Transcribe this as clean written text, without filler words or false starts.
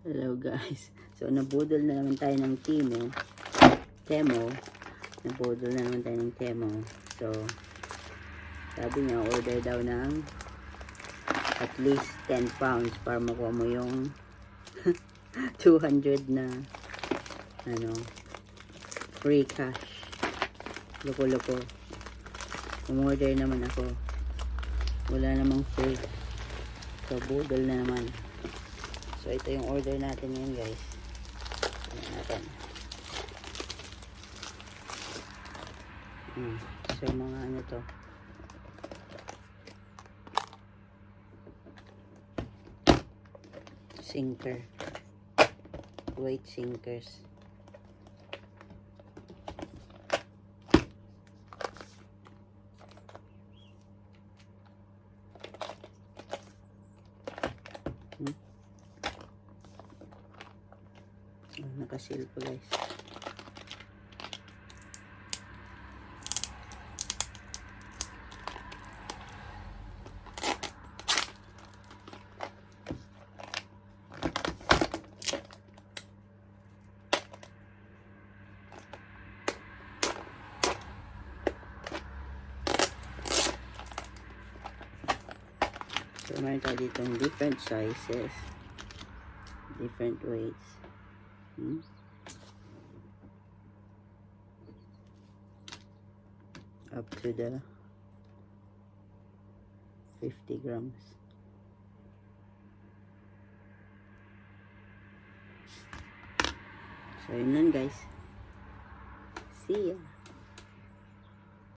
Hello guys. So nabudol na naman tayo ng Temo. Nabudol na naman tayo ng Temo. So sabi niya order daw ng at least 10 pounds para makuha mo yung 200 na free cash. Loko-loko. Umorder naman ako. Wala namang free. So budol na naman. So ito yung order natin ngayon guys. Tingnan natin. So mga ano to. Sinker. Weight sinkers. Nakasil ko guys. So meron tayo ditong different sizes, different weights. Up to the 50 grams. So yun lang guys. See ya.